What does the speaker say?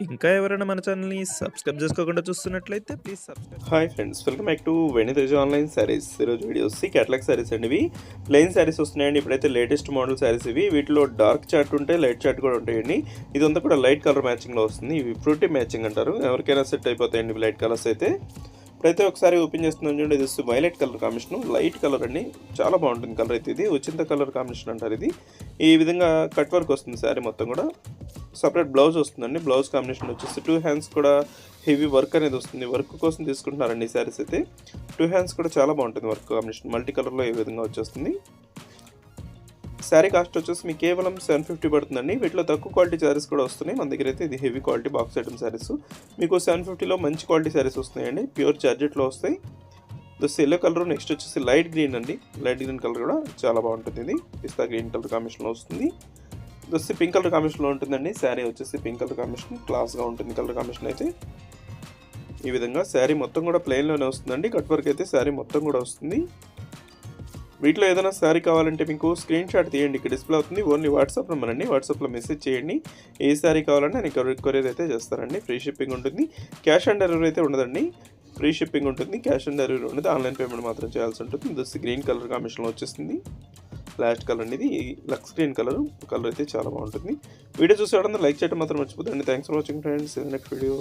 ఇంకా ఎవరైనా మన ఛానల్‌ని సబ్స్క్రైబ్ చేసుకోకుండా చూస్తున్నట్లయితే please subscribe. Hi friends, welcome back to Veniteja online saris. ఈరోజు వీడియో వచ్చి క్యాటలాగ్ శారీస్ అండి. ఇవి ప్లెయిన్ శారీస్ వస్తున్నాయండి. ఇప్పుడైతే లేటెస్ట్ మోడల్ శారీస్ ఇవి. వీటిలో డార్క్ చార్ట్ ఉంటాయి, లైట్ చార్ట్ కూడా ఉంటాయండి. ఇదంతా కూడా లైట్ కలర్ మ్యాచింగ్లో వస్తుంది. ఇవి ఫ్రూటీ మ్యాచింగ్ అంటారు. ఎవరికైనా సెట్ అయిపోతాయండి లైట్ కలర్స్ అయితే. ఇప్పుడైతే ఒకసారి ఓపెన్ చేస్తున్నాను చూడండి. ఇది వచ్చి violet colour combination, light colour అండి. చాలా బాగుంటుంది కలర్ అయితే. ఇది ఉచింత కలర్ కాంబినేషన్ అంటారు. ఇది ఈ విధంగా కట్ వర్క్ వస్తుంది శారీ మొత్తం కూడా. సపరేట్ బ్లౌజ్ వస్తుందండి. బ్లౌజ్ కాంబినేషన్ వచ్చేసి 2 హ్యాండ్స్ కూడా హెవీ వర్క్ అనేది వస్తుంది. వర్క్ కోసం తీసుకుంటున్నారండి ఈ శారీస్ అయితే. 2 హ్యాండ్స్ కూడా చాలా బాగుంటుంది వర్క్ కాంబినేషన్. మల్టీ కలర్లో ఈ విధంగా వచ్చేస్తుంది. శారీ కాస్ట్ వచ్చేసి మీకు కేవలం 750 పడుతుందండి. వీటిలో తక్కువ క్వాలిటీ శారీస్ కూడా వస్తున్నాయి మన దగ్గర అయితే. ఇది heavy quality box item saris. మీకు 750లో మంచి క్వాలిటీ శారీస్ వస్తున్నాయండి. ప్యూర్ జార్జెట్లో వస్తాయి. దస్ ఎల్లో కలర్, నెక్స్ట్ వచ్చేసి లైట్ గ్రీన్ అండి. లైట్ గ్రీన్ కలర్ కూడా చాలా బాగుంటుంది. ఇది పిస్తా గ్రీన్ కలర్ కాంబినేషన్లో వస్తుంది. వచ్చి పింక్ కలర్ కాంబినేషన్లో ఉంటుందండి. శారీ వచ్చేసి పింక్ కలర్ కాంబినేషన్, క్లాస్గా ఉంటుంది కలర్ కాంబినేషన్ అయితే. ఈ విధంగా శారీ మొత్తం కూడా ప్లెయిన్లోనే వస్తుందండి. కట్ వర్క్ అయితే శారీ మొత్తం కూడా వస్తుంది. వీటిలో ఏదైనా శారీ కావాలంటే మీకు స్క్రీన్ షాట్ తీయండి, ఇక్కడ డిస్ప్లే అవుతుంది. ఓన్లీ వాట్సాప్ నెంబర్ అండి. వాట్సాప్లో మెసేజ్ చేయండి. ఏ శారీ కావాలంటే నేను కొరియర్ అయితే చేస్తానండి. ఫ్రీ షిప్పింగ్ ఉంటుంది. క్యాష్ ఆన్ డెలివరీ అయితే ఉండదండి. ఫ్రీ షిప్పింగ్ ఉంటుంది. క్యాష్ ఆన్ డెలివరీ ఉండదు. ఆన్లైన్ పేమెంట్ మాత్రం చేయాల్సి ఉంటుంది. ఇది గ్రీన్ కలర్ కాంబినేషన్లో వచ్చేస్తుంది. లాస్ట్ కలర్ అనేది లక్స్ గ్రీన్ కలర్ అయితే చాలా బాగుంటుంది. వీడియో చూసేవాళ్ళందరూ లైక్ చేయడం మాత్రం మర్చిపోద్దండి. Thanks for watching friends. Next video.